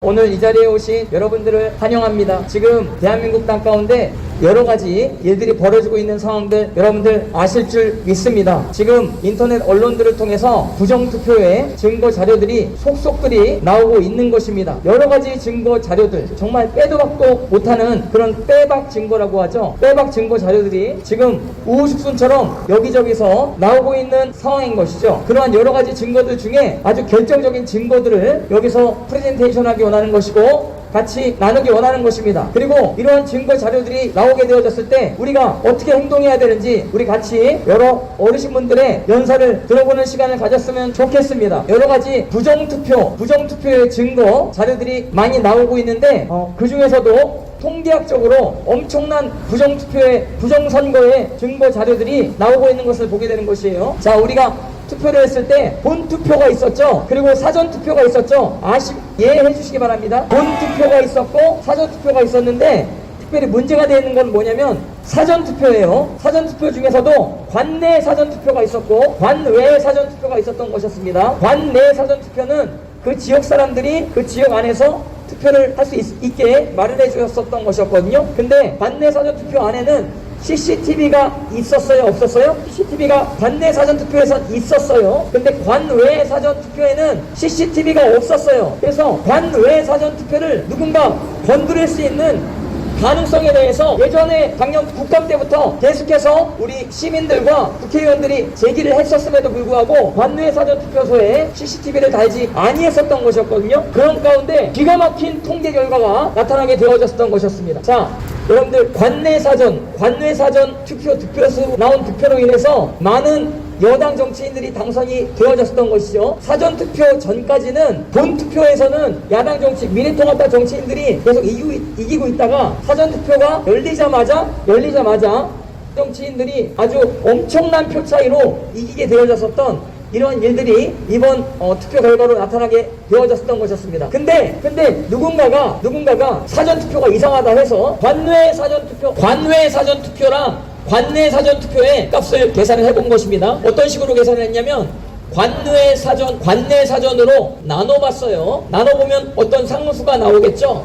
오늘 이 자리에 오신 여러분들을 환영합니다. 지금 대한민국 땅 가운데 여러 가지 일들이 벌어지고 있는 상황들 여러분들 아실 줄 믿습니다. 지금 인터넷 언론들을 통해서 부정투표의 증거 자료들이 속속들이 나오고 있는 것입니다. 여러 가지 증거 자료들, 정말 빼도 박도 못하는 그런 빼박 증거라고 하죠. 빼박 증거 자료들이 지금 우후죽순처럼 여기저기서 나오고 있는 상황인 것이죠. 그러한 여러 가지 증거들 중에 아주 결정적인 증거들을 여기서 프레젠테이션하기 원하는 것이고 같이 나누기 원하는 것입니다. 그리고 이러한 증거 자료들이 나오게 되어졌을 때 우리가 어떻게 행동해야 되는지 우리 같이 여러 어르신분들의 연설을 들어보는 시간을 가졌으면 좋겠습니다. 여러 가지 부정투표의 증거 자료들이 많이 나오고 있는데 그 중에서도 통계학적으로 엄청난 부정선거의 증거 자료들이 나오고 있는 것을 보게 되는 것이에요. 자, 우리가 투표를 했을 때 본투표가 있었죠. 그리고 사전투표가 있었죠. 이해해 주시기 바랍니다. 본투표가 있었고 사전투표가 있었는데 특별히 문제가 되어 있는 건 뭐냐면 사전투표예요. 사전투표 중에서도 관내 사전투표가 있었고 관외 사전투표가 있었던 것이었습니다. 관내 사전투표는 그 지역 사람들이 그 지역 안에서 투표를 할 수 있게 마련해 주셨었던 것이었거든요. 근데 관내 사전투표 안에는 CCTV가 있었어요? 없었어요? CCTV가 관내 사전투표에선 있었어요. 근데 관외 사전투표에는 CCTV가 없었어요. 그래서 관외 사전투표를 누군가 건드릴 수 있는 가능성에 대해서 예전에 작년 국감 때부터 계속해서 우리 시민들과 국회의원들이 제기를 했었음에도 불구하고 관외 사전투표소에 CCTV를 달지 아니했었던 것이었거든요. 그런 가운데 기가 막힌 통계 결과가 나타나게 되어졌었던 것이었습니다. 자, 여러분들 관외 사전 득표수 나온 득표로 인해서 많은 여당 정치인들이 당선이 되어졌었던 것이죠. 사전투표 전까지는 본투표에서는 야당 미래통합당 정치인들이 계속 이기고 있다가 사전투표가 열리자마자 정치인들이 아주 엄청난 표 차이로 이기게 되어졌었던 이런 일들이 이번 투표 결과로 나타나게 되어졌었던 것이었습니다. 근데 누군가가 사전투표가 이상하다 해서 관외 사전투표랑 관내 사전투표의 값을 계산을 해본 것입니다. 어떤 식으로 계산을 했냐면 관내 사전으로 나눠봤어요. 나눠보면 어떤 상수가 나오겠죠.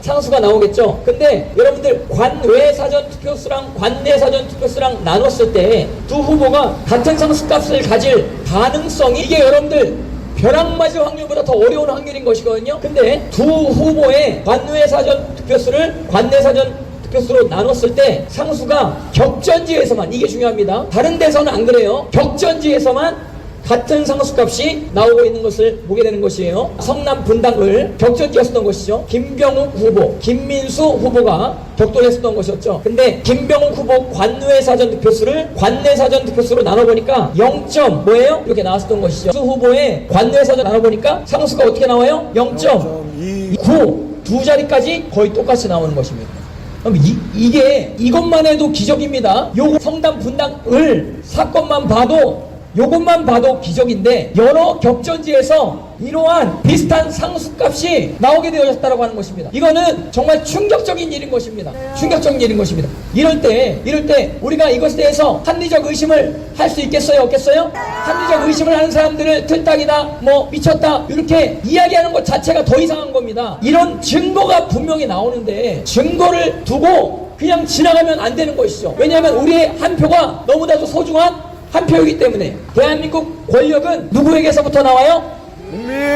근데 여러분들 관외 사전투표수랑 관내 사전투표수랑 나눴을 때 두 후보가 같은 상수값을 가질 가능성이 이게 여러분들 벼락 맞을 확률보다 더 어려운 확률인 것이거든요. 근데 두 후보의 관외 사전투표수를 관내 사전투표수로 나눴을 때 상수가 격전지에서만, 이게 중요합니다. 다른 데서는 안 그래요. 격전지에서만 같은 상수값이 나오고 있는 것을 보게 되는 것이에요. 성남 분당을 격전지였었던 것이죠. 김병욱 후보, 김민수 후보가 격돌했었던 것이었죠. 근데 김병욱 후보 관외 사전투표수를 관내 사전투표수로 나눠보니까 0점 뭐예요? 이렇게 나왔었던 것이죠. 수 후보의 관외 사전 나눠보니까 상수가 어떻게 나와요? 0.29 두 자리까지 거의 똑같이 나오는 것입니다. 그럼 이것만 해도 기적입니다. 요거 성남 분당을 사건만 봐도 요것만 봐도 기적인데 여러 격전지에서 이러한 비슷한 상수값이 나오게 되어졌다고 하는 것입니다. 이거는 정말 충격적인 일인 것입니다. 이럴 때 우리가 이것에 대해서 합리적 의심을 할 수 있겠어요? 없겠어요? 합리적 의심을 하는 사람들을 틀딱이다, 미쳤다 이렇게 이야기하는 것 자체가 더 이상한 겁니다. 이런 증거가 분명히 나오는데 증거를 두고 그냥 지나가면 안 되는 것이죠. 왜냐하면 우리의 한 표가 너무나도 소중한 한 표이기 때문에. 대한민국 권력은 누구에게서부터 나와요?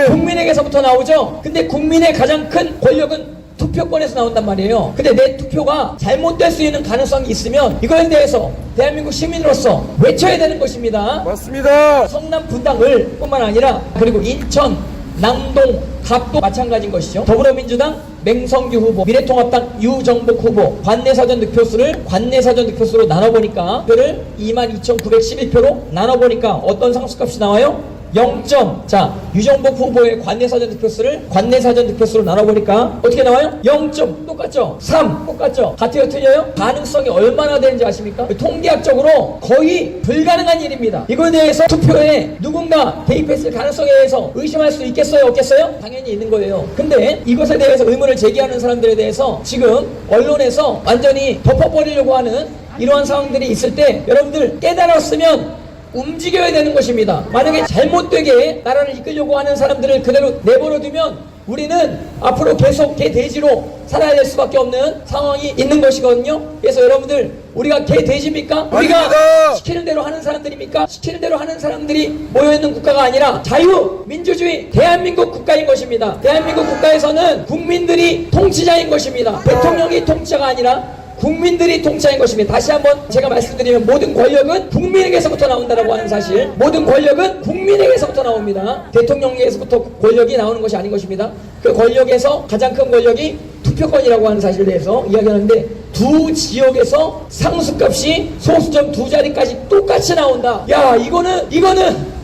국민에게서부터 나오죠. 근데 국민의 가장 큰 권력은 투표권에서 나온단 말이에요. 근데 내 투표가 잘못될 수 있는 가능성이 있으면 이거에 대해서 대한민국 시민으로서 외쳐야 되는 것입니다. 맞습니다. 성남 분당을 뿐만 아니라 그리고 인천, 남동, 갑도 마찬가지인 것이죠. 더불어민주당 맹성규 후보, 미래통합당 유정복 후보 관내 사전 득표수로 나눠보니까 표를 22,911표로 나눠보니까 어떤 상수값이 나와요? 0점. 자, 유정복 후보의 관내 사전 득표수로 나눠보니까 어떻게 나와요? 0점. 똑같죠? 3. 똑같죠? 같아요? 틀려요? 가능성이 얼마나 되는지 아십니까? 통계학적으로 거의 불가능한 일입니다. 이거에 대해서 투표에 누군가 개입했을 가능성에 대해서 의심할 수 있겠어요? 없겠어요? 당연히 있는 거예요. 근데 이것에 대해서 의문을 제기하는 사람들에 대해서 지금 언론에서 완전히 덮어버리려고 하는 이러한 상황들이 있을 때 여러분들 깨달았으면 움직여야 되는 것입니다. 만약에 잘못되게 나라를 이끌려고 하는 사람들을 그대로 내버려두면 우리는 앞으로 계속 개돼지로 살아야 될 수밖에 없는 상황이 있는 것이거든요. 그래서 여러분들, 우리가 개돼지입니까? 우리가 시키는 대로 하는 사람들입니까? 시키는 대로 하는 사람들이 모여있는 국가가 아니라 자유민주주의 대한민국 국가인 것입니다. 대한민국 국가에서는 국민들이 통치자인 것입니다. 대통령이 통치자가 아니라 국민들이 통치하는 것입니다. 다시 한번 제가 말씀드리면, 모든 권력은 국민에게서부터 나온다라고 하는 사실, 모든 권력은 국민에게서부터 나옵니다. 대통령에게서부터 권력이 나오는 것이 아닌 것입니다. 그 권력에서 가장 큰 권력이 투표권이라고 하는 사실에 대해서 이야기하는데, 두 지역에서 상수값이 소수점 두 자리까지 똑같이 나온다. 야, 이거는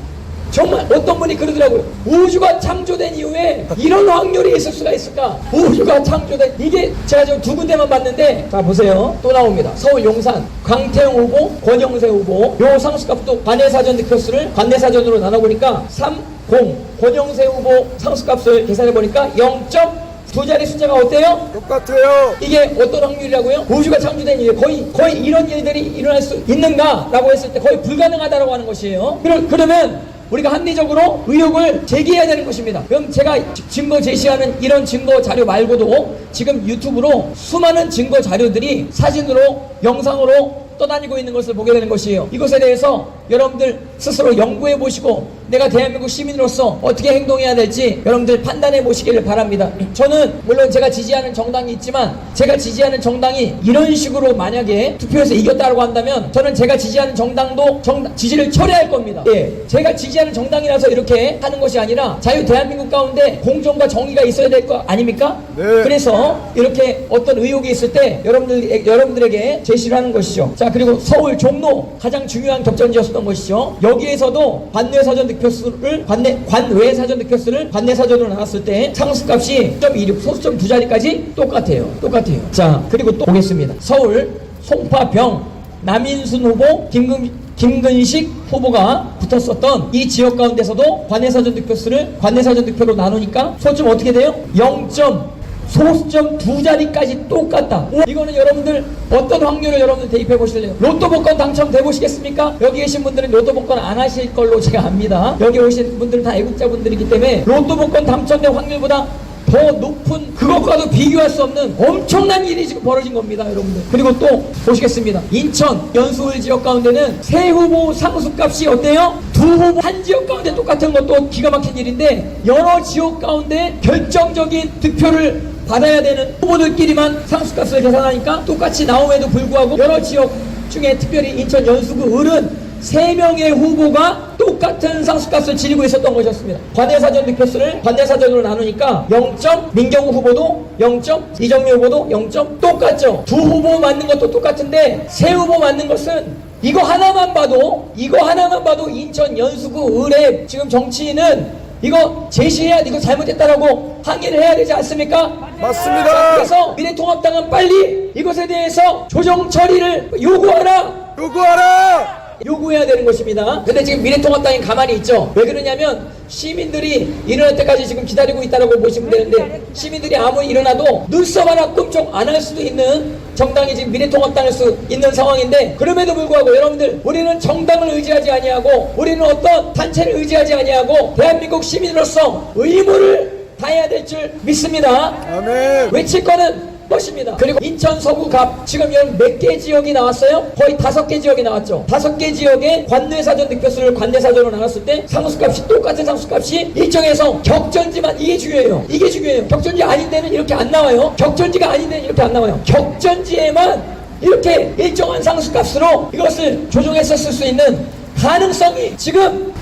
정말 어떤 분이 그러더라고요. 우주가 창조된 이후에 이런 확률이 있을 수가 있을까? 우주가 창조된, 이게 제가 지금 두 군데만 봤는데, 자 보세요. 또 나옵니다. 서울 용산 강태영 후보, 권영세 후보, 요 상수값도 관내사전 득표수를 관내사전으로 나눠보니까 30, 권영세 후보 상수값을 계산해보니까 0. 두 자리 숫자가 어때요? 똑같아요. 이게 어떤 확률이라고요? 우주가 창조된 이후에 거의 이런 일들이 일어날 수 있는가? 라고 했을 때 거의 불가능하다고 하는 것이에요. 그러면 우리가 합리적으로 의혹을 제기해야 되는 것입니다. 그럼 제가 증거 제시하는 이런 증거 자료 말고도 지금 유튜브로 수많은 증거 자료들이 사진으로, 영상으로 떠다니고 있는 것을 보게 되는 것이에요. 이것에 대해서 여러분들 스스로 연구해 보시고, 내가 대한민국 시민으로서 어떻게 행동해야 될지 여러분들 판단해 보시기를 바랍니다. 저는 물론 제가 지지하는 정당이 있지만, 제가 지지하는 정당이 이런 식으로 만약에 투표에서 이겼다고 한다면, 저는 제가 지지하는 정당도 지지를 철회할 겁니다. 예, 제가 지지하는 정당이라서 이렇게 하는 것이 아니라 자유 대한민국 가운데 공정과 정의가 있어야 될 거 아닙니까? 네. 그래서 이렇게 어떤 의혹이 있을 때 여러분들에게 제시를 하는 것이죠. 자, 그리고 서울 종로 가장 중요한 격전지였었던 것이죠. 여기에서도 관외사전 득표수를 관외사전 득표수를 관내사전으로 나눴을 때 상수값이 0.26, 소수점 두 자리까지 똑같아요. 자, 그리고 또 보겠습니다. 서울 송파병 남인순 후보, 김근식 후보가 붙었었던 이 지역 가운데서도 관내사전 득표로 나누니까 소수점 어떻게 돼요? 0. 소수점 두 자리까지 똑같다. 이거는 여러분들 어떤 확률을 여러분들 대입해 보실래요? 로또 복권 당첨돼 보시겠습니까? 여기 계신 분들은 로또 복권 안 하실 걸로 제가 압니다. 여기 오신 분들은 다 애국자 분들이기 때문에 로또 복권 당첨될 확률보다 더 높은, 그것과도 비교할 수 없는 엄청난 일이 지금 벌어진 겁니다, 여러분들. 그리고 또 보시겠습니다. 인천 연수울 지역 가운데는 세 후보 상수값이 어때요? 두 후보 한 지역 가운데 똑같은 것도 기가 막힌 일인데, 여러 지역 가운데 결정적인 득표를 받아야 되는 후보들끼리만 상수값을 계산하니까 똑같이 나옴에도 불구하고 여러 지역 중에 특별히 인천 연수구 을은 3명의 후보가 똑같은 상수값을 지니고 있었던 것이었습니다. 관내사전 득표수를 관내사전으로 나누니까 0. 민경우 후보도 0. 이정미 후보도 0. 똑같죠. 두 후보 맞는 것도 똑같은데 세 후보 맞는 것은 이거 하나만 봐도 인천 연수구 을의 지금 정치인은 이거 제시해야, 이거 잘못했다라고 항의를 해야 되지 않습니까? 맞습니다. 그래서 미래통합당은 빨리 이것에 대해서 조정 처리를 요구해야 되는 것입니다. 근데 지금 미래통합당이 가만히 있죠. 왜 그러냐면 시민들이 일어날 때까지 지금 기다리고 있다라고 보시면 되는데, 시민들이 아무리 일어나도 눈썹 하나 끔찍 안 할 수도 있는 정당이 지금 미래통합당일 수 있는 상황인데, 그럼에도 불구하고 여러분들, 우리는 정당을 의지하지 아니하고, 우리는 어떤 단체를 의지하지 아니하고 대한민국 시민으로서 의무를 다해야 될 줄 믿습니다. 아멘. 외칠 거는 것입니다. 그리고 인천 서구갑 지금 여러분 몇 개 지역이 나왔어요? 거의 5개 지역이 나왔죠. 5개 지역의 관내사전 득표수를 관내사전으로 나눴을 때 상수값이, 똑같은 상수값이 일정해서 격전지만, 이게 중요해요. 격전지 아닌 데는 이렇게 안 나와요. 격전지에만 이렇게 일정한 상수값으로 이것을 조정했었을 수 있는 가능성이 지금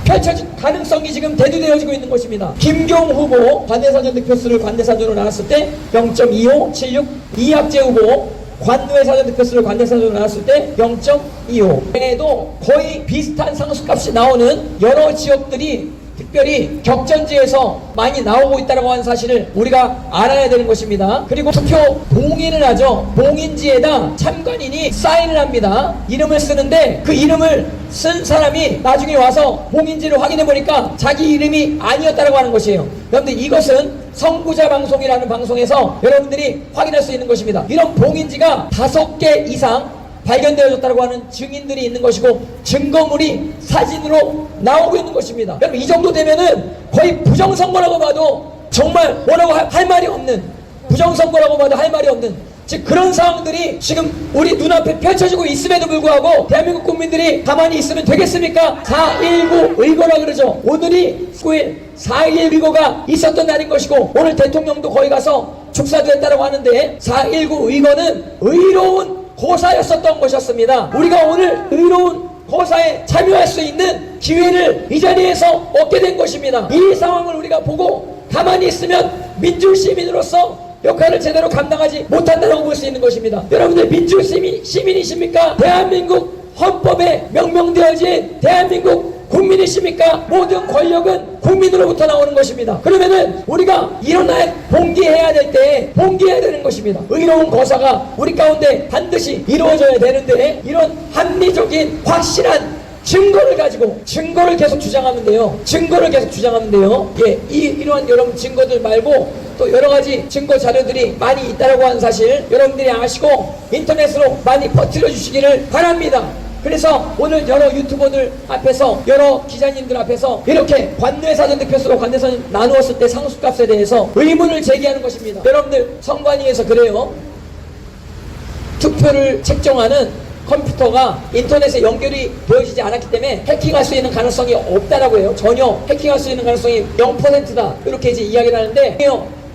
대두되어지고 있는 것입니다. 김경 후보 관내사전 득표수를 관내사전으로 나눴을 때 0.2576, 이학재 후보 관외사전 득표수를 관내사전으로 나눴을 때 0.25. 에도 거의 비슷한 상수값이 나오는 여러 지역들이 특별히 격전지에서 많이 나오고 있다고 하는 사실을 우리가 알아야 되는 것입니다. 그리고 투표 봉인을 하죠. 봉인지에다 참관인이 사인을 합니다. 이름을 쓰는데 그 이름을 쓴 사람이 나중에 와서 봉인지를 확인해 보니까 자기 이름이 아니었다고 하는 것이에요. 그런데 이것은 선구자 방송이라는 방송에서 여러분들이 확인할 수 있는 것입니다. 이런 봉인지가 5개 이상 발견되어졌다고 하는 증인들이 있는 것이고, 증거물이 사진으로 나오고 있는 것입니다. 여러분, 이 정도 되면은 거의 부정선거라고 봐도 정말 뭐라고 할 말이 없는, 부정선거라고 봐도 할 말이 없는 즉 그런 상황들이 지금 우리 눈앞에 펼쳐지고 있음에도 불구하고 대한민국 국민들이 가만히 있으면 되겠습니까? 4.19 의거라 그러죠. 오늘이 9일 4.1 의거가 있었던 날인 것이고, 오늘 대통령도 거기 가서 축사도 했다고 하는데, 4.19 의거는 의로운 고사였었던 것이었습니다. 우리가 오늘 의로운 고사에 참여할 수 있는 기회를 이 자리에서 얻게 된 것입니다. 이 상황을 우리가 보고 가만히 있으면 민주시민으로서 역할을 제대로 감당하지 못한다고 볼 수 있는 것입니다. 여러분들 민주시민이십니까? 대한민국 헌법에 명명되어진 대한민국 국민이십니까? 모든 권력은 국민으로부터 나오는 것입니다. 그러면은 우리가 일어나 봉기해야 될 때 봉기해야 되는 것입니다. 의로운 거사가 우리 가운데 반드시 이루어져야 되는데, 이런 합리적인 확실한 증거를 가지고 증거를 계속 주장하는데요. 이러한 여러분 증거들 말고 또 여러 가지 증거 자료들이 많이 있다라고 하는 사실 여러분들이 아시고 인터넷으로 많이 퍼뜨려 주시기를 바랍니다. 그래서 오늘 여러 유튜버들 앞에서, 여러 기자님들 앞에서 이렇게 관내사전 득표수로 관내사전 나누었을 때 상수값에 대해서 의문을 제기하는 것입니다. 여러분들 선관위에서 그래요. 투표를 책정하는 컴퓨터가 인터넷에 연결이 되어지지 않았기 때문에 해킹할 수 있는 가능성이 없다라고 해요. 전혀 해킹할 수 있는 가능성이 0%다. 이렇게 이제 이야기를 하는데,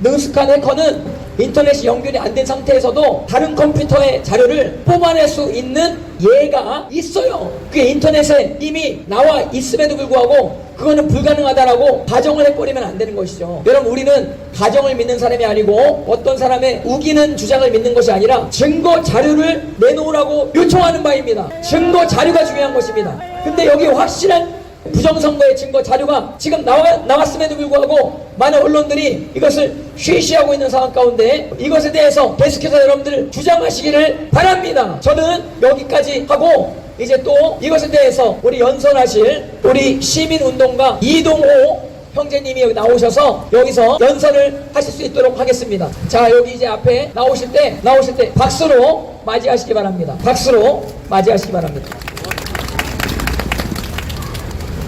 능숙한 해커는 인터넷이 연결이 안 된 상태에서도 다른 컴퓨터의 자료를 뽑아낼 수 있는 예가 있어요. 그게 인터넷에 이미 나와 있음에도 불구하고 그거는 불가능하다라고 가정을 해버리면 안 되는 것이죠. 여러분, 우리는 가정을 믿는 사람이 아니고 어떤 사람의 우기는 주장을 믿는 것이 아니라 증거 자료를 내놓으라고 요청하는 바입니다. 증거 자료가 중요한 것입니다. 근데 여기 확실한 부정선거의 증거 자료가 지금 나왔음에도 불구하고 많은 언론들이 이것을 쉬쉬하고 있는 상황 가운데, 이것에 대해서 계속해서 여러분들 주장하시기를 바랍니다. 저는 여기까지 하고 이제 또 이것에 대해서 우리 연설하실 우리 시민운동가 이동호 형제님이 여기 나오셔서 여기서 연설을 하실 수 있도록 하겠습니다. 자, 여기 이제 앞에 나오실 때 박수로 맞이하시기 바랍니다. 박수로 맞이하시기 바랍니다.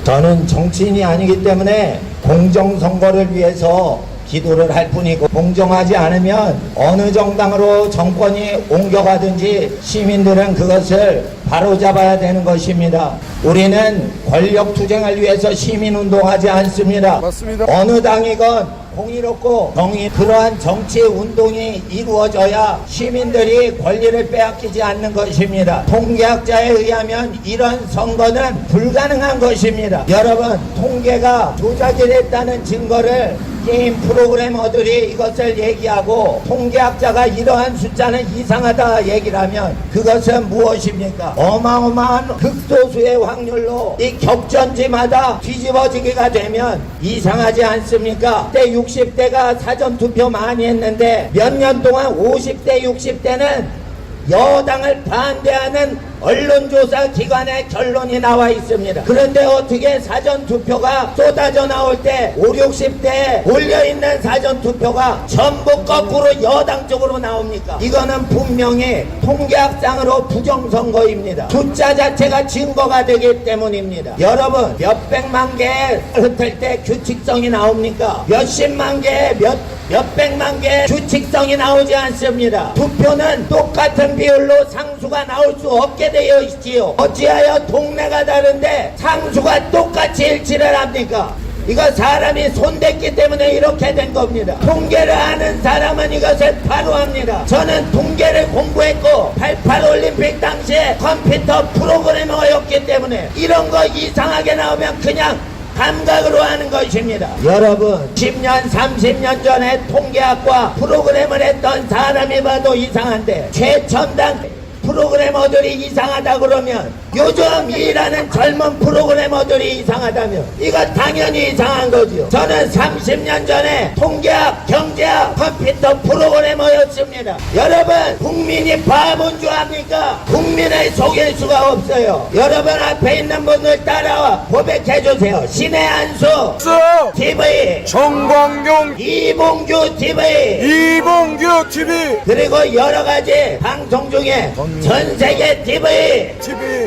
저는 정치인이 아니기 때문에 공정선거를 위해서 기도를 할 뿐이고, 공정하지 않으면 어느 정당으로 정권이 옮겨가든지 시민들은 그것을 바로잡아야 되는 것입니다. 우리는 권력투쟁을 위해서 시민운동하지 않습니다. 맞습니다. 어느 당이건 공의롭고 그러한 정치 운동이 이루어져야 시민들이 권리를 빼앗기지 않는 것입니다. 통계학자에 의하면 이런 선거는 불가능한 것입니다. 여러분, 통계가 조작이 됐다는 증거를 게임 프로그래머들이 이것을 얘기하고, 통계학자가 이러한 숫자는 이상하다 얘기를 하면 그것은 무엇입니까? 어마어마한 극소수의 확률로 이 격전지마다 뒤집어지기가 되면 이상하지 않습니까? 그때 60대가 사전투표 많이 했는데 몇 년 동안 50대 60대는 여당을 반대하는 언론조사 기관의 결론이 나와 있습니다. 그런데 어떻게 사전투표가 쏟아져 나올 때 5, 60대에 올려있는 사전투표가 전부 거꾸로 여당 쪽으로 나옵니까? 이거는 분명히 통계학상으로 부정선거입니다. 숫자 자체가 증거가 되기 때문입니다. 여러분, 몇백만 개 흩을 때 규칙성이 나옵니까? 몇십만 개, 몇백만 개 규칙성이 나오지 않습니다. 투표는 똑같은 비율로 상수가 나올 수 없게 되어 있지요. 어찌하여 동네가 다른데 상수가 똑같이 일치를 합니까? 이거 사람이 손댔기 때문에 이렇게 된 겁니다. 통계를 아는 사람은 이것을 바로 합니다. 저는 통계를 공부했고 88 올림픽 당시에 컴퓨터 프로그래머였기 때문에 이런 거 이상하게 나오면 그냥 감각으로 하는 것입니다. 여러분, 10년 30년 전에 통계학과 프로그램을 했던 사람이 봐도 이상한데 최첨단 프로그래머들이 이상하다 그러면 요즘 일하는 젊은 프로그래머들이 이상하다면 이거 당연히 이상한 거죠. 저는 30년 전에 통계학, 경제학, 컴퓨터 프로그래머였습니다. 여러분, 국민이 바본 줄 압니까? 국민을 속일 수가 없어요. 여러분, 앞에 있는 분들 따라와 고백해 주세요. 신의 한수 TV, 정광용 이봉규 TV, 이봉규 TV, 그리고 여러 가지 방송 중에 전 세계 TV,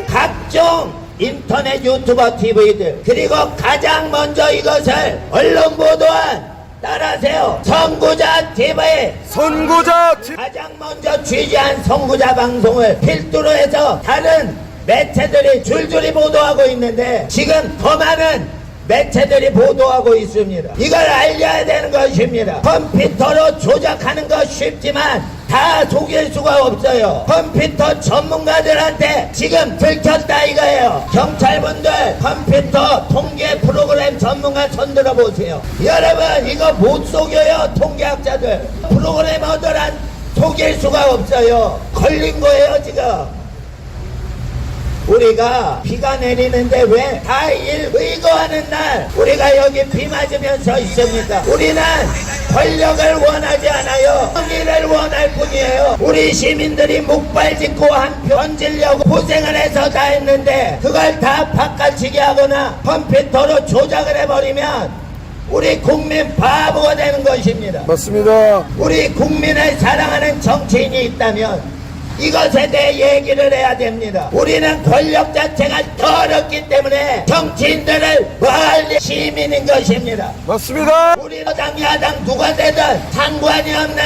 각종 인터넷 유튜버 TV들, 그리고 가장 먼저 이것을 언론 보도한 따라하세요. 선구자 TV 선구자 TV 가장 먼저 취재한 선구자 방송을 필두로 해서 다른 매체들이 줄줄이 보도하고 있는데 지금 더 많은 매체들이 보도하고 있습니다. 이걸 알려야 되는 것입니다. 컴퓨터로 조작하는 거 쉽지만 다 속일 수가 없어요. 컴퓨터 전문가들한테 지금 들켰다 이거예요. 경찰분들 컴퓨터 통계 프로그램 전문가 손들어 보세요. 여러분 이거 못 속여요. 통계학자들 프로그래머들한 속일 수가 없어요. 걸린 거예요 지금. 우리가 비가 내리는데 왜 4.1 의거하는 날 우리가 여기 비 맞으면 서 있습니까? 우리는 권력을 원하지 않아요. 정의를 원할 뿐이에요. 우리 시민들이 목발 짚고 한 표 던지려고 고생을 해서 다 했는데 그걸 다 바꿔치기 하거나 컴퓨터로 조작을 해버리면 우리 국민 바보가 되는 것입니다. 맞습니다. 우리 국민을 사랑하는 정치인이 있다면 이것에 대해 얘기를 해야 됩니다. 우리는 권력 자체가 더럽기 때문에 정치인들을 멀리 시민인 것입니다. 맞습니다. 우리 여당 야당 누가 되든 상관이 없는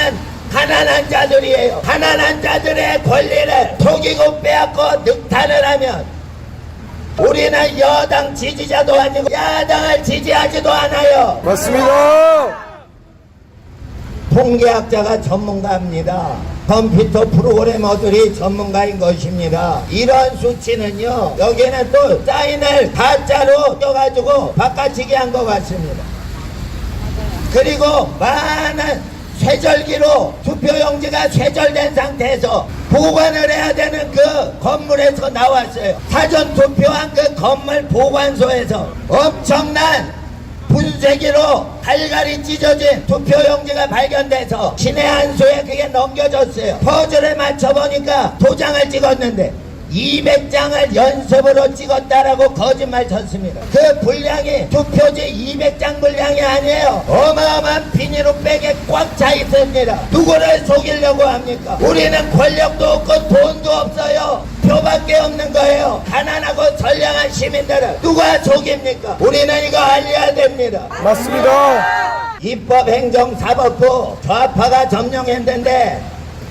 가난한 자들이에요. 가난한 자들의 권리를 속이고 빼앗고 늑탈을 하면 우리는 여당 지지자도 아니고 야당을 지지하지도 않아요. 맞습니다. 통계학자가 전문가입니다. 컴퓨터 프로그래머들이 전문가인 것입니다. 이런 수치는요, 여기는 또 사인을 가짜로 껴가지고 바꿔치기 한 것 같습니다. 그리고 많은 쇠절기로 투표용지가 쇠절된 상태에서 보관을 해야 되는 그 건물에서 나왔어요. 사전 투표한 그 건물 보관소에서 엄청난 분쇄기로 갈갈이 찢어진 투표용지가 발견돼서 신의 한 수에 그게 넘겨졌어요. 퍼즐에 맞춰보니까 도장을 찍었는데 200장을 연습으로 찍었다라고 거짓말 쳤습니다. 그 분량이 투표지 200장 분량이 아니에요. 어마어마한 비닐백에 꽉 차 있습니다. 누구를 속이려고 합니까? 우리는 권력도 없고 돈도 없어요. 표밖에 없는 거예요. 가난하고 선량한 시민들을 누가 속입니까? 우리는 이거 알려야 됩니다. 맞습니다. 입법행정사법부 좌파가 점령했는데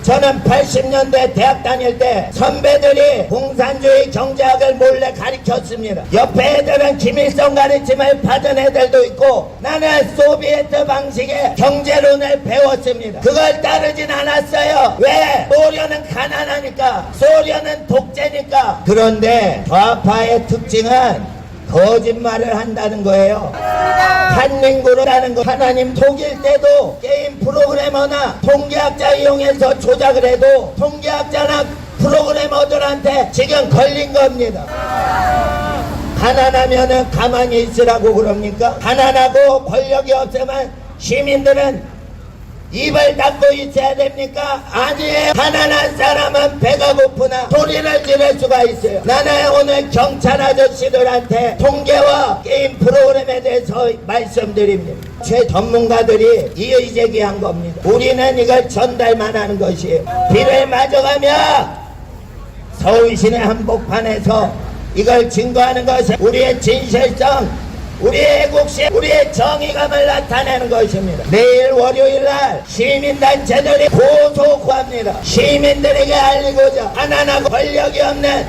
저는 80년대 대학 다닐 때 선배들이 공산주의 경제학을 몰래 가르쳤습니다. 옆에 애들은 김일성 가르침을 받은 애들도 있고 나는 소비에트 방식의 경제론을 배웠습니다. 그걸 따르진 않았어요. 왜? 소련은 가난하니까, 소련은 독재니까. 그런데 좌파의 특징은 거짓말을 한다는 거예요. 한민구라는 거 하나님 속일 때도 게임 프로그래머나 통계학자 이용해서 조작을 해도 통계학자나 프로그래머들한테 지금 걸린 겁니다. 가난하면은 가만히 있으라고 그럽니까? 가난하고 권력이 없으면 시민들은 입을 닫고 있어야 됩니까? 아니에요. 가난한 사람은 배가 고프나 소리를 지를 수가 있어요. 나는 오늘 경찰 아저씨들한테 통계와 게임 프로그램에 대해서 말씀드립니다. 최 전문가들이 이의 제기한 겁니다. 우리는 이걸 전달만 하는 것이에요. 비를 맞아가며 서울시내 한복판에서 이걸 증거하는 것은 우리의 진실성, 우리의 애국심, 우리의 정의감을 나타내는 것입니다. 내일 월요일날 시민단체들이 고소합니다. 시민들에게 알리고자 가난하고 권력이 없는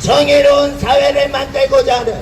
정의로운 사회를 만들고자 하는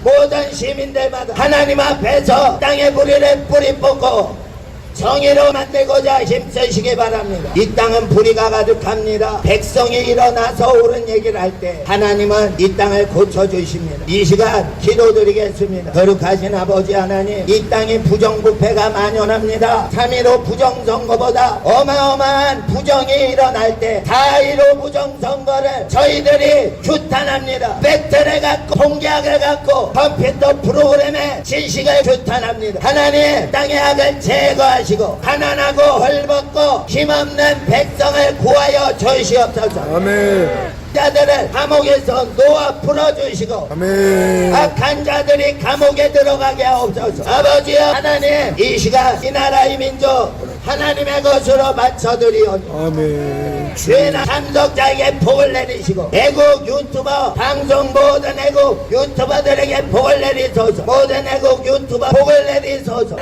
모든 시민들마다 하나님 앞에서 땅의 뿌리를 뿌리 뽑고 정의로 만들고자 힘쓰시기 바랍니다. 이 땅은 불의가 가득합니다. 백성이 일어나서 옳은 얘기를 할 때 하나님은 이 땅을 고쳐주십니다. 이 시간 기도드리겠습니다. 거룩하신 아버지 하나님, 이 땅에 부정부패가 만연합니다. 3.15 부정선거보다 어마어마한 부정이 일어날 때 4.15 부정선거를 저희들이 규탄합니다. 팩트를 갖고 통계학을 갖고 컴퓨터 프로그램의 지식을 규탄합니다. 하나님, 땅의 악을 제거하시고 가난하고 헐벗고 힘없는 백성을 구하여 주시옵소서. 아멘. 자들을 감옥에서 놓아 풀어주시고 아멘. 악한 자들이 감옥에 들어가게 하옵소서. 아버지여 하나님, 이 시간 이 나라의 민족 하나님의 것으로 맞춰드리오니 아멘. 주의는 참석자에게 복을 내리시고 애국 유튜버 방송 모든 애국 유튜버들에게 복을 내리소서. 모든 애국 유튜버 복을 내리소서.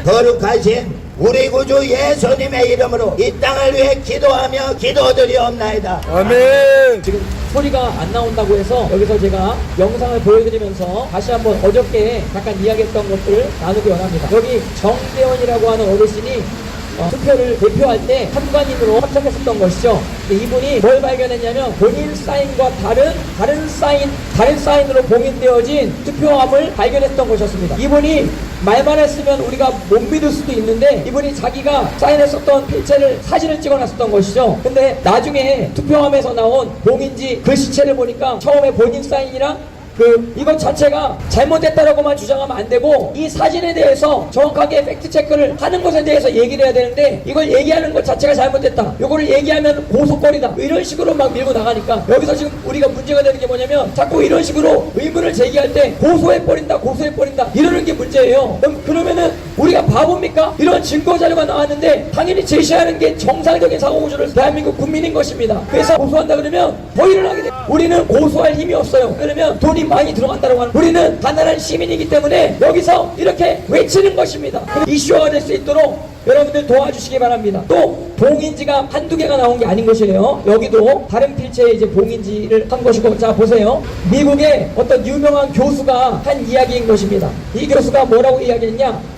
거룩하신 우리 구주 예수님의 이름으로 이 땅을 위해 기도하며 기도드리옵나이다. 아멘. 지금 소리가 안 나온다고 해서 여기서 제가 영상을 보여드리면서 다시 한번 어저께 잠깐 이야기했던 것들을 나누기 원합니다. 여기 정대원이라고 하는 어르신이 투표를 대표할 때 참관인으로 합격했었던 것이죠. 근데 이분이 뭘 발견했냐면 본인 사인과 다른 사인으로 봉인되어진 투표함을 발견했던 것이었습니다. 이분이 말만 했으면 우리가 못 믿을 수도 있는데 이분이 자기가 사인했었던 필체를 사진을 찍어놨었던 것이죠. 근데 나중에 투표함에서 나온 봉인지 글씨체를 보니까 처음에 본인 사인이랑 이것 자체가 잘못됐다라고만 주장하면 안 되고 이 사진에 대해서 정확하게 팩트 체크를 하는 것에 대해서 얘기를 해야 되는데 이걸 얘기하는 것 자체가 잘못됐다. 이거를 얘기하면 고소거리다. 이런 식으로 막 밀고 나가니까 여기서 지금 우리가 문제가 되는 게 뭐냐면 자꾸 이런 식으로 의문을 제기할 때 고소해버린다 이러는 게 문제예요. 그러면은 우리가 바보입니까? 이런 증거 자료가 나왔는데 당연히 제시하는 게 정상적인 사고구조를 대한민국 국민인 것입니다. 그래서 고소한다 그러면 더 일어나게 돼. 우리는 고소할 힘이 없어요. 그러면 돈이 많이 들어간다고 하는 우리는 가난한 시민이기 때문에 여기서 이렇게 외치는 것입니다. 이슈화가 될 수 있도록 여러분들 도와주시기 바랍니다. 또 봉인지가 한두 개가 나온 게 아닌 것이에요. 여기도 다른 필체에 이제 봉인지를 한 것이고, 자 보세요. 미국의 어떤 유명한 교수가 한 이야기인 것입니다. 이 교수가 뭐라고 이야기했냐?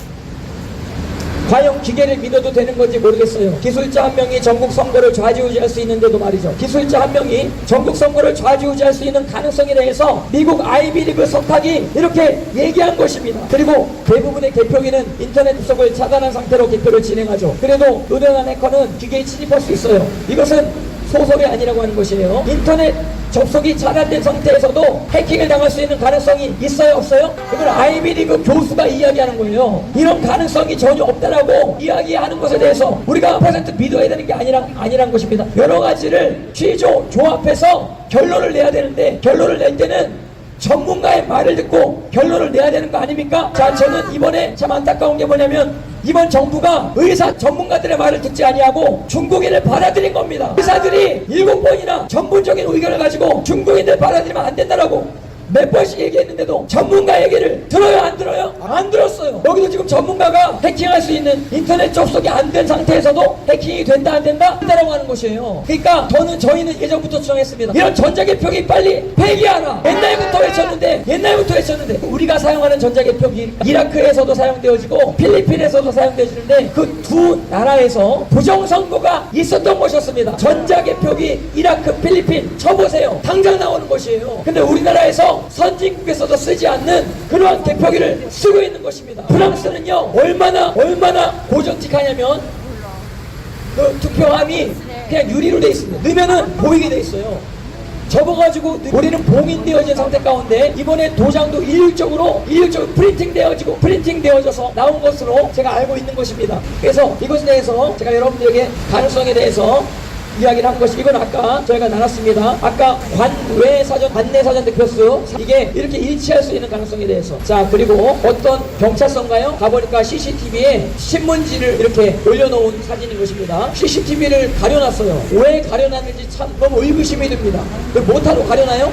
과연 기계를 믿어도 되는 건지 모르겠어요. 기술자 한 명이 전국 선거를 좌지우지할 수 있는데도 말이죠. 기술자 한 명이 전국 선거를 좌지우지할 수 있는 가능성에 대해서 미국 아이비리그 석학이 이렇게 얘기한 것입니다. 그리고 대부분의 개표기는 인터넷 접속을 차단한 상태로 개표를 진행하죠. 그래도 노련한 해커는 기계에 침입할 수 있어요. 이것은 소설이 아니라고 하는 것이에요. 인터넷 접속이 차단된 상태에서도 해킹을 당할 수 있는 가능성이 있어요, 없어요? 그걸 아이비리그 교수가 이야기하는 거예요. 이런 가능성이 전혀 없다라고 이야기하는 것에 대해서 우리가 100% 믿어야 되는 게 아니란 것입니다. 여러 가지를 취조, 조합해서 결론을 내야 되는데 결론을 낼 때는 전문가의 말을 듣고 결론을 내야 되는 거 아닙니까? 자, 저는 이번에 참 안타까운 게 뭐냐면 이번 정부가 의사 전문가들의 말을 듣지 아니하고 중국인을 받아들인 겁니다. 의사들이 7번이나 전문적인 의견을 가지고 중국인들 받아들이면 안 된다라고 몇 번씩 얘기했는데도 전문가 얘기를 들어요, 안 들어요? 안 들었어요. 여기도 지금 전문가가 해킹할 수 있는 인터넷 접속이 안 된 상태에서도 해킹이 된다 안 된다? 된다라고 하는 것이에요. 그러니까 저희는 예전부터 주장했습니다. 이런 전자개표기 빨리 폐기하라. 옛날부터 외쳤는데 우리가 사용하는 전자개표기 이라크에서도 사용되어지고 필리핀에서도 사용되어지는데 그 두 나라에서 부정선거가 있었던 것이었습니다. 전자개표기 이라크, 필리핀 쳐보세요. 당장 나오는 것이에요. 근데 우리나라에서 선진국에서도 쓰지 않는 그러한 개표기를 쓰고 있는 것입니다. 프랑스는요 얼마나 고전틱하냐면 그 투표함이 그냥 유리로 돼 있습니다. 넣으면은 보이게 돼 있어요. 접어가지고 우리는 봉인되어진 상태 가운데 이번에 도장도 일률적으로 프린팅되어져서 나온 것으로 제가 알고 있는 것입니다. 그래서 이것에 대해서 제가 여러분들에게 가능성에 대해서 이야기를 한 것이 이건 아까 저희가 나눴습니다. 아까 관내 사전 득표수 이게 이렇게 일치할 수 있는 가능성에 대해서 자 그리고 어떤 경찰서인가요? 가보니까 CCTV에 신문지를 이렇게 올려놓은 사진인 것입니다. CCTV를 가려놨어요. 왜 가려놨는지 참 너무 의구심이 듭니다. 못하러 가려나요?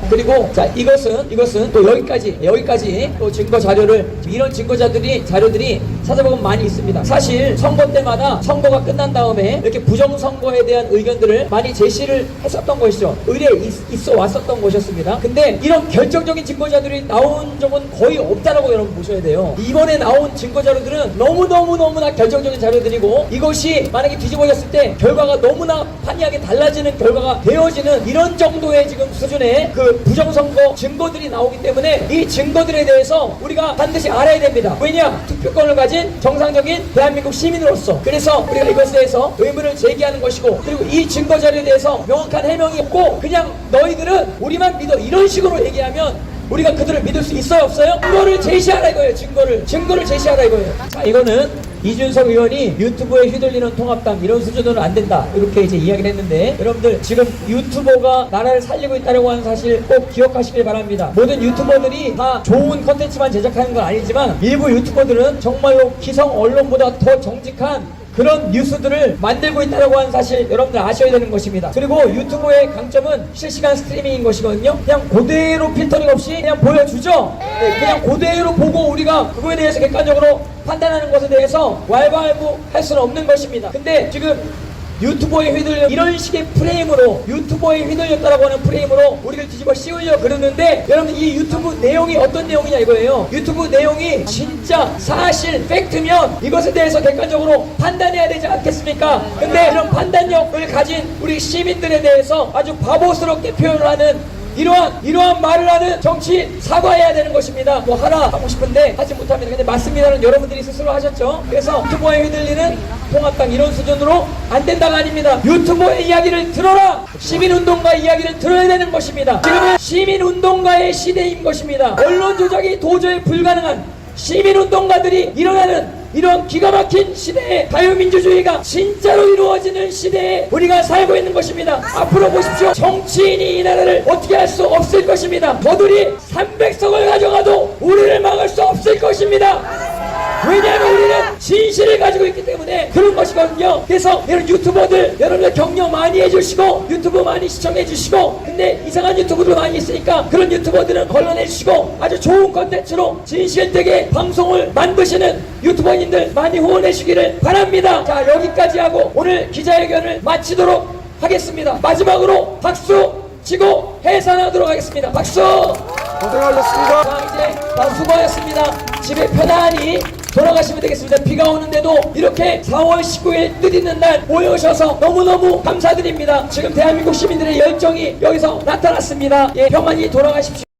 그리고 자 이것은 또 여기까지 또 증거 자료를 이런 증거 자료들이 찾아보면 많이 있습니다. 사실 선거 때마다 선거가 끝난 다음에 이렇게 부정선거에 대한 의견들을 많이 제시를 했었던 것이죠. 의뢰에 있어 왔었던 것이었습니다. 근데 이런 결정적인 증거자들이 나온 적은 거의 없다라고 여러분 보셔야 돼요. 이번에 나온 증거자료들은 너무나 결정적인 자료들이고 이것이 만약에 뒤집어졌을 때 결과가 너무나 판이하게 달라지는 결과가 되어지는 이런 정도의 지금 수준의 그 부정선거 증거들이 나오기 때문에 이 증거들에 대해서 우리가 반드시 알아야 됩니다. 왜냐? 투표권을 가진 정상적인 대한민국 시민으로서 그래서 우리가 이것에 대해서 의문을 제기하는 것이고 그리고 이 증거 자료에 대해서 명확한 해명이 없고 그냥 너희들은 우리만 믿어 이런 식으로 얘기하면 우리가 그들을 믿을 수 있어요, 없어요? 증거를 제시하라 이거예요. 증거를 제시하라 이거예요. 자, 이거는 이준석 의원이 유튜브에 휘둘리는 통합당 이런 수준으로는 안 된다 이렇게 이제 이야기를 했는데, 여러분들 지금 유튜버가 나라를 살리고 있다고 하는 사실 꼭 기억하시길 바랍니다. 모든 유튜버들이 다 좋은 컨텐츠만 제작하는 건 아니지만 일부 유튜버들은 정말로 기성 언론보다 더 정직한 그런 뉴스들을 만들고 있다고 하는 사실 여러분들 아셔야 되는 것입니다. 그리고 유튜브의 강점은 실시간 스트리밍인 것이거든요. 그냥 그대로 필터링 없이 그냥 보여주죠. 네, 그냥 그대로 보고 우리가 그거에 대해서 객관적으로 판단하는 것에 대해서 왈가왈부할 수는 없는 것입니다. 근데 지금 유튜버에 휘둘려 이런 식의 프레임으로, 유튜버에 휘둘렸다라고 하는 프레임으로 우리를 뒤집어 씌우려 그러는데, 여러분 이 유튜브 내용이 어떤 내용이냐 이거예요. 유튜브 내용이 진짜 사실 팩트면 이것에 대해서 객관적으로 판단해야 되지 않겠습니까? 근데 이런 판단력을 가진 우리 시민들에 대해서 아주 바보스럽게 표현을 하는 이러한 말을 하는 정치인 사과해야 되는 것입니다. 뭐 하나 하고 싶은데 하지 못합니다. 근데 맞습니다는 여러분들이 스스로 하셨죠. 그래서 유튜버에 휘둘리는 통합당 이런 수준으로 안 된다가 아닙니다. 유튜버의 이야기를 들어라. 시민운동가 이야기를 들어야 되는 것입니다. 지금은 시민운동가의 시대인 것입니다. 언론 조작이 도저히 불가능한 시민운동가들이 일어나는 이런 기가 막힌 시대에 자유민주주의가 진짜로 이루어지는 시대에 우리가 살고 있는 것입니다. 앞으로 보십시오. 정치인이 이 나라를 어떻게 할 수 없을 것입니다. 저들이 300석을 가져가도 우리를 막을 수 없을 것입니다. 왜냐하면 우리는 진실을 가지고 있기 때문에 그런 것이거든요. 그래서 이런 유튜버들 여러분들 격려 많이 해주시고 유튜브 많이 시청해 주시고, 근데 이상한 유튜브들 많이 있으니까 그런 유튜버들은 걸러내 주시고 아주 좋은 컨텐츠로 진실되게 방송을 만드시는 유튜버님들 많이 후원해 주기를 바랍니다. 자, 여기까지 하고 오늘 기자회견을 마치도록 하겠습니다. 마지막으로 박수 치고 해산하도록 하겠습니다. 박수! 고생하셨습니다. 자, 이제 다 수고하셨습니다. 집에 편안히 돌아가시면 되겠습니다. 비가 오는데도 이렇게 4월 19일 뜻있는 날 모여오셔서 너무너무 감사드립니다. 지금 대한민국 시민들의 열정이 여기서 나타났습니다. 예, 평안히 돌아가십시오.